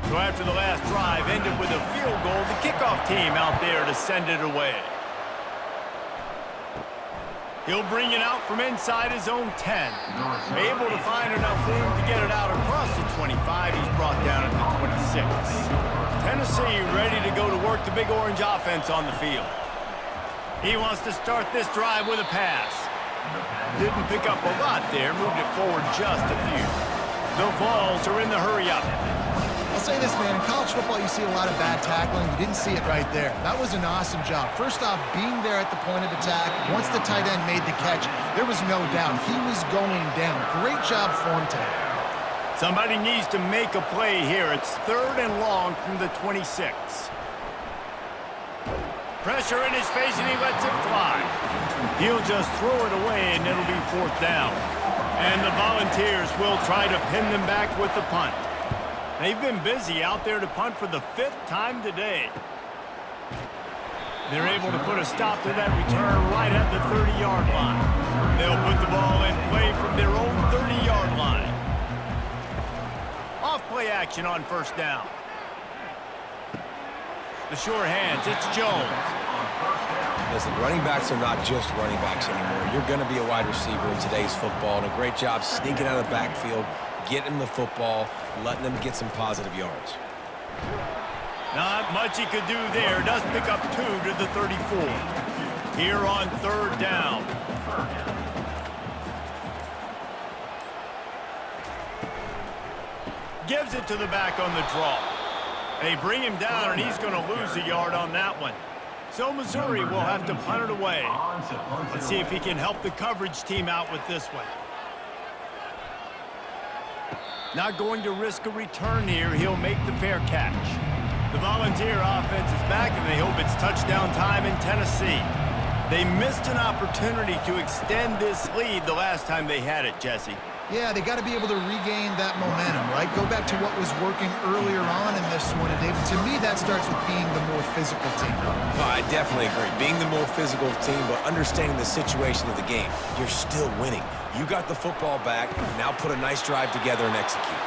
So after the last drive ended with a field goal, the kickoff team out there to send it away. He'll bring it out from inside his own 10. Able to find enough room to get it out across the 25. He's brought down at the 26. Tennessee ready to go to work the Big Orange offense on the field. He wants to start this drive with a pass. Didn't pick up a lot there, moved it forward just a few. The Vols are in the hurry-up. I'll say this, man, in college football you see a lot of bad tackling. You didn't see it right there. That was an awesome job. First off, being there at the point of attack. Once the tight end made the catch, there was no doubt he was going down. Great job for him today. Somebody needs to make a play here. It's 3rd and long from the 26. Pressure in his face, and he lets it fly. He'll just throw it away, and it'll be 4th down. And the Volunteers will try to pin them back with the punt. They've been busy out there to punt for the 5th time today. They're able to put a stop to that return right at the 30-yard line. They'll put the ball in play from their own 30-yard line. Off-play action on first down. The sure hands, it's Jones. Listen, running backs are not just running backs anymore. You're going to be a wide receiver in today's football, and a great job sneaking out of the backfield, getting him the football, letting them get some positive yards. Not much he could do there. Does pick up 2 to the 34. Here on 3rd down. Gives it to the back on the draw. They bring him down, and he's going to lose a yard on that one. So Missouri will have to punt it away. Let's see if he can help the coverage team out with this one. Not going to risk a return here. He'll make the fair catch. The Volunteer offense is back, and they hope it's touchdown time in Tennessee. They missed an opportunity to extend this lead the last time they had it, Jesse. Yeah, they got to be able to regain that momentum, right? Go back to what was working earlier on in this one. And to me, that starts with being the more physical team. Oh, I definitely agree. Being the more physical team, but understanding the situation of the game. You're still winning. You got the football back. Now put a nice drive together and execute.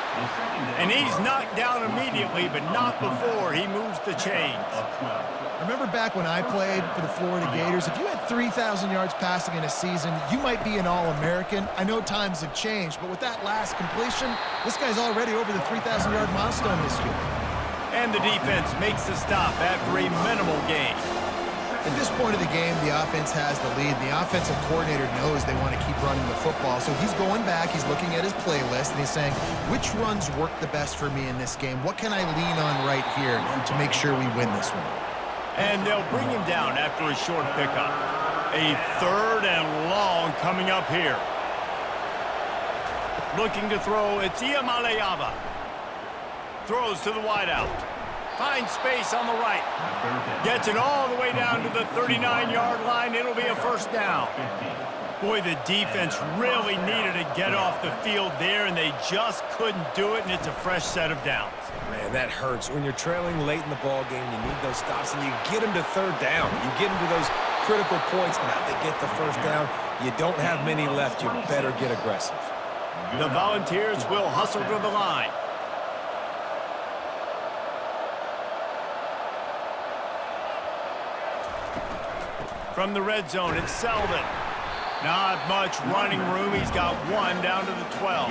And he's knocked down immediately, but not before he moves the chains. I remember back when I played for the Florida Gators, if you had 3,000 yards passing in a season, you might be an All-American. I know times have changed, but with that last completion, this guy's already over the 3,000-yard milestone this year. And the defense makes the stop after a minimal gain. At this point of the game, the offense has the lead. The offensive coordinator knows they want to keep running the football, so he's going back, he's looking at his playlist, and he's saying, which runs work the best for me in this game? What can I lean on right here to make sure we win this one? And they'll bring him down after a short pickup. A 3rd and long coming up here. Looking to throw, it's Iamalaeva. Throws to the wideout. Finds space on the right. Gets it all the way down to the 39-yard line. It'll be a first down. Boy, the defense really needed to get off the field there, and they just couldn't do it, and it's a fresh set of downs. Man, that hurts. When you're trailing late in the ball game, you need those stops, and you get them to 3rd down. You get them to those critical points. Now they get the first down. You don't have many left. You better get aggressive. The Volunteers will hustle to the line. From the red zone, it's Selden. Not much running room. He's got 1 down to the 12.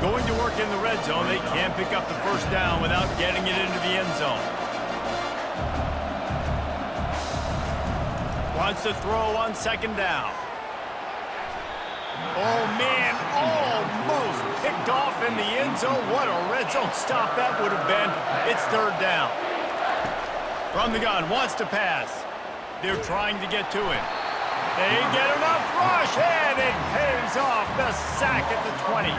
Going to work in the red zone. They can't pick up the first down without getting it into the end zone. Wants to throw on 2nd down. Oh, man, almost picked off in the end zone. What a red zone stop that would have been. It's 3rd down. From the gun, wants to pass. They're trying to get to it. They get enough rush, and it pays off. The sack at the 20.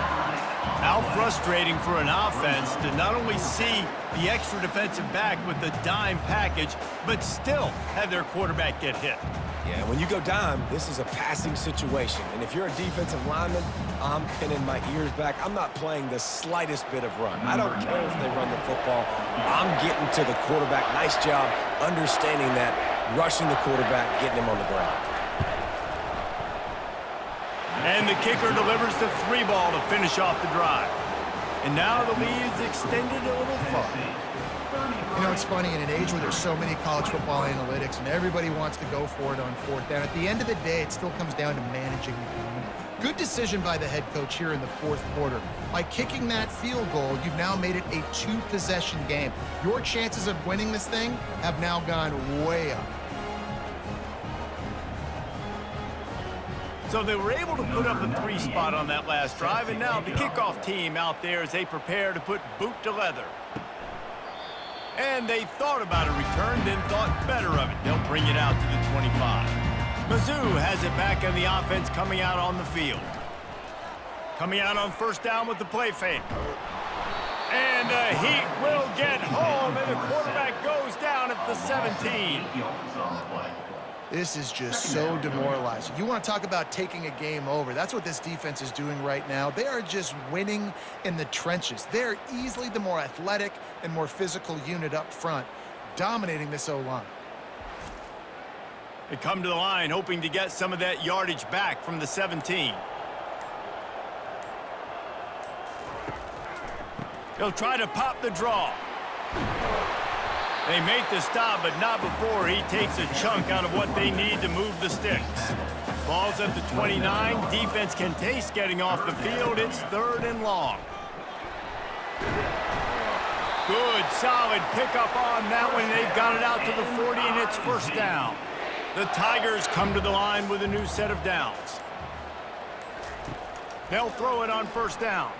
How frustrating for an offense to not only see the extra defensive back with the dime package, but still have their quarterback get hit. Yeah, when you go dime, this is a passing situation. And if you're a defensive lineman, I'm pinning my ears back. I'm not playing the slightest bit of run. I don't care if they run the football. I'm getting to the quarterback. Nice job understanding that, rushing the quarterback, getting him on the ground. And the kicker delivers the 3 ball to finish off the drive. And now the lead is extended a little further. You know, it's funny, in an age where there's so many college football analytics and everybody wants to go for it on 4th down, at the end of the day, it still comes down to managing the game. Good decision by the head coach here in the 4th quarter. By kicking that field goal, you've now made it a 2-possession game. Your chances of winning this thing have now gone way up. So they were able to put up a 3 spot on that last drive, and now the kickoff team out there as they prepare to put boot to leather. And they thought about a return, then thought better of it. They'll bring it out to the 25. Mizzou has it back on the offense coming out on the field. Coming out on 1st down with the play fake. And the Heat will get home, and the quarterback goes down at the 17. This is just so demoralizing. You want to talk about taking a game over. That's what this defense is doing right now. They are just winning in the trenches. They're easily the more athletic and more physical unit up front, dominating this O-line. They come to the line hoping to get some of that yardage back from the 17. They'll try to pop the draw. They make the stop, but not before he takes a chunk out of what they need to move the sticks. Ball's at the 29. Defense can taste getting off the field. It's 3rd and long. Good, solid pickup on that one. They've got it out to the 40, and it's 1st down. The Tigers come to the line with a new set of downs. They'll throw it on 1st down.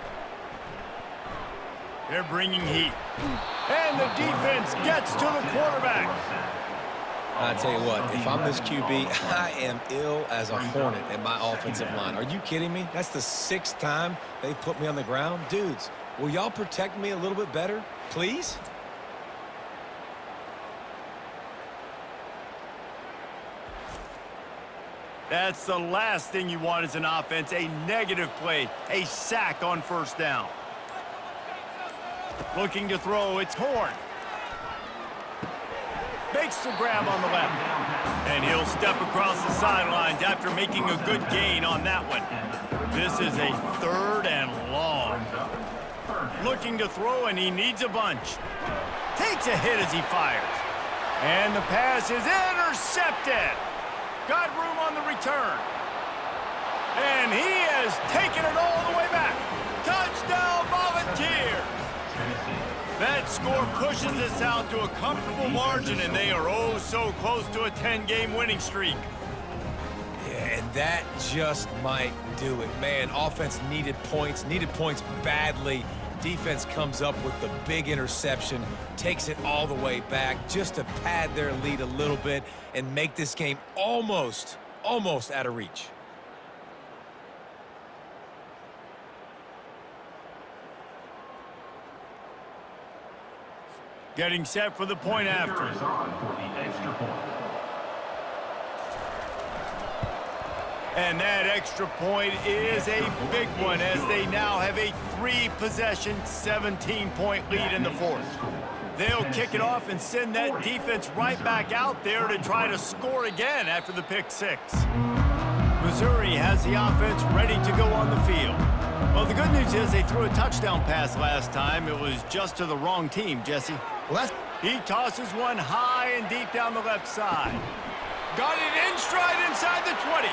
They're bringing heat. And the defense gets to the quarterback. I tell you what, if I'm this QB, I am ill as a hornet at my offensive line. Are you kidding me? That's the 6th time they've put me on the ground. Dudes, will y'all protect me a little bit better, please? That's the last thing you want as an offense, a negative play, a sack on 1st down. Looking to throw, it's Horn. Makes the grab on the left. And he'll step across the sidelines after making a good gain on that one. This is a 3rd and long. Looking to throw, and he needs a bunch. Takes a hit as he fires. And the pass is intercepted. Got room on the return. And he has taken it all the way back. Touchdown, Volunteers! That score pushes us out to a comfortable margin, and they are oh so close to a 10-game winning streak. Yeah, and that just might do it. Man, offense needed points badly. Defense comes up with the big interception, takes it all the way back just to pad their lead a little bit and make this game almost out of reach. Getting set for the point after. And that extra point is a big one as they now have a 3-possession, 17-point lead in the fourth. They'll kick it off and send that defense right back out there to try to score again after the pick six. Missouri has the offense ready to go on the field. Well, the good news is they threw a touchdown pass last time. It was just to the wrong team, Jesse. He tosses one high and deep down the left side. Got it in stride inside the 20.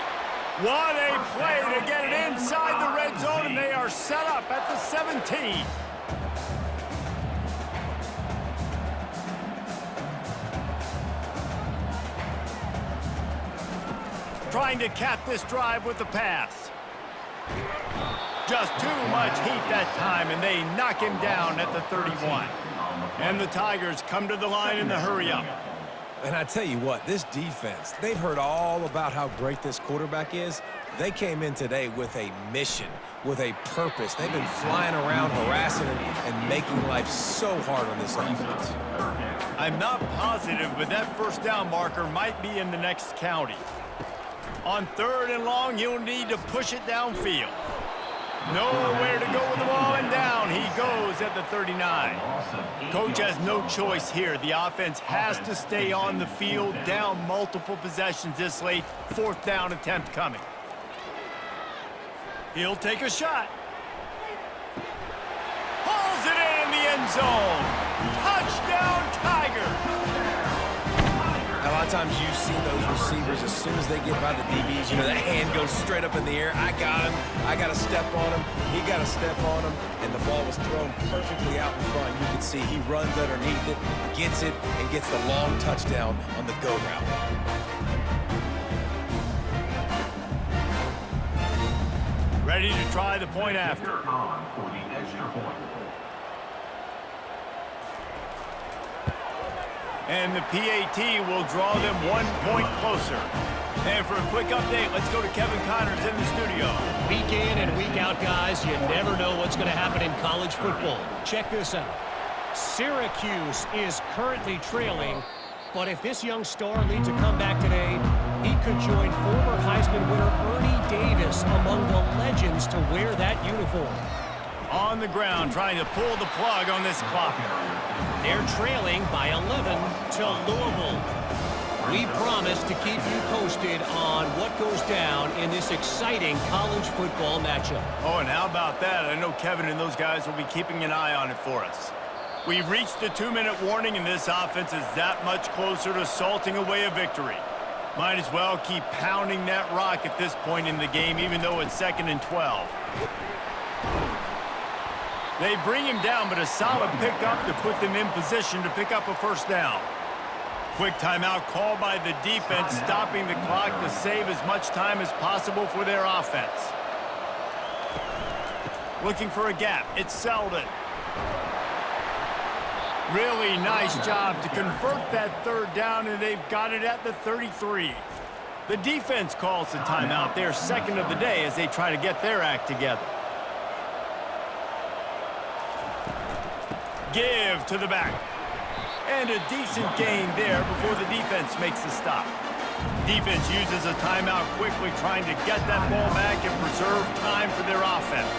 What a play to get it inside the red zone, and they are set up at the 17. Trying to cap this drive with the pass. Just too much heat that time, and they knock him down at the 31. And the Tigers come to the line in the hurry-up. And I tell you what, this defense, they've heard all about how great this quarterback is. They came in today with a mission, with a purpose. They've been flying around, harassing him, and making life so hard on this offense. I'm not positive, but that first down marker might be in the next county. On 3rd and long, he'll need to push it downfield. Nowhere to go with the ball, and down he goes at the 39. Coach has no choice here. The offense has to stay on the field, down multiple possessions this late. 4th down attempt coming. He'll take a shot. Pulls it in the end zone. Touchdown, Tigers! A lot of times you see those receivers, as soon as they get by the DBs, you know, that hand goes straight up in the air. I got him. I got to step on him. He got to step on him. And the ball was thrown perfectly out in front. You can see he runs underneath it, gets it, and gets the long touchdown on the go route. Ready to try the point after. For the extra point. And the PAT will draw them 1 point closer. And for a quick update, let's go to Kevin Connors in the studio. Week in and week out, guys, you never know what's going to happen in college football. Check this out. Syracuse is currently trailing, but if this young star leads a comeback today, he could join former Heisman winner Ernie Davis among the legends to wear that uniform. On the ground, trying to pull the plug on this clock. They're trailing by 11 to Louisville. We promise to keep you posted on what goes down in this exciting college football matchup. Oh, and how about that? I know Kevin and those guys will be keeping an eye on it for us. We've reached the 2-minute warning, and this offense is that much closer to salting away a victory. Might as well keep pounding that rock at this point in the game, even though it's 2nd and 12. They bring him down, but a solid pickup to put them in position to pick up a first down. Quick timeout called by the defense, stopping the clock to save as much time as possible for their offense. Looking for a gap. It's Selden. Really nice job to convert that 3rd down, and they've got it at the 33. The defense calls the timeout, their 2nd of the day, as they try to get their act together. Give to the back. And a decent gain there before the defense makes the stop. Defense uses a timeout quickly, trying to get that ball back and preserve time for their offense.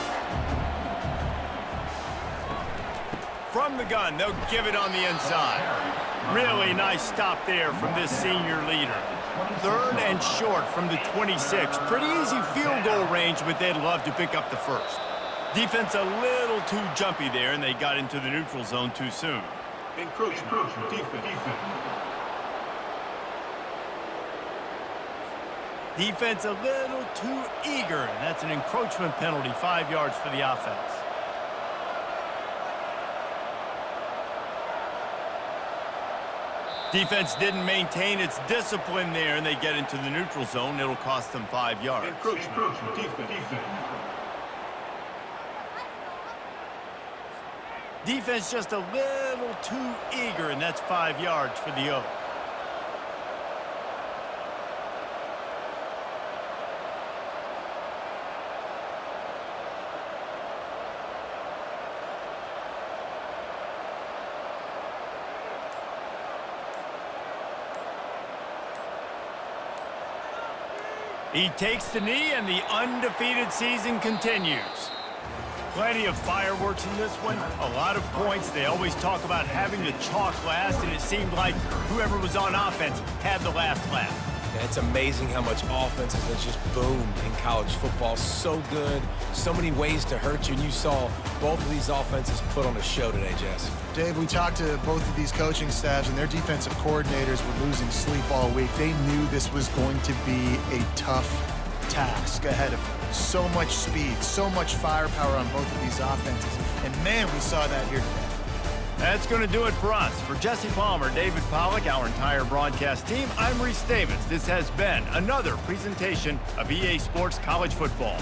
From the gun, they'll give it on the inside. Really nice stop there from this senior leader. 3rd and short from the 26. Pretty easy field goal range, but they'd love to pick up the first. Defense a little too jumpy there, and they got into the neutral zone too soon. Encroachment. Defense. Defense a little too eager, and that's an encroachment penalty, 5 yards for the offense. Defense didn't maintain its discipline there, and they get into the neutral zone. It'll cost them 5 yards. Encroachment. Defense. Defense just a little too eager, and that's 5 yards for the O. He takes the knee, and the undefeated season continues. Plenty of fireworks in this one, a lot of points. They always talk about having the chalk last, and it seemed like whoever was on offense had the last laugh. Yeah, it's amazing how much offense has just boomed in college football. So good, so many ways to hurt you, and you saw both of these offenses put on a show today, Jess. Dave, we talked to both of these coaching staffs, and their defensive coordinators were losing sleep all week. They knew this was going to be a tough task ahead of them. So much speed, so much firepower on both of these offenses. And, man, we saw that here today. That's going to do it for us. For Jesse Palmer, David Pollack, our entire broadcast team, I'm Reese Davis. This has been another presentation of EA Sports College Football.